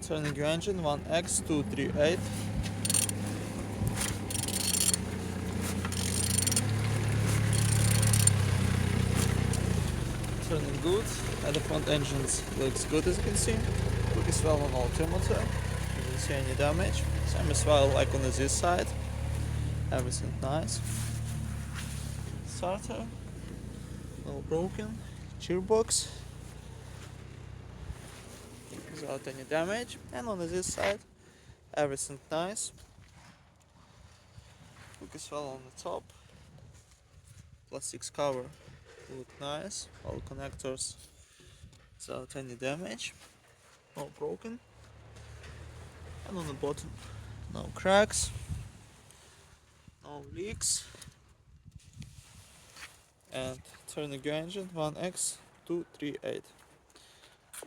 Turning your engine 1X238. Turning good. At the front engine looks good, as you can see. Quick as well on altimeter. You don't see any damage. Same as well like on this side. Everything nice. Starter, no broken. Gearbox without any damage. And on this side, everything nice. Quick as well on the top. Plastics cover look nice. All connectors without any damage. No broken. And on the bottom, no cracks, no leaks. And turning your engine 1X238.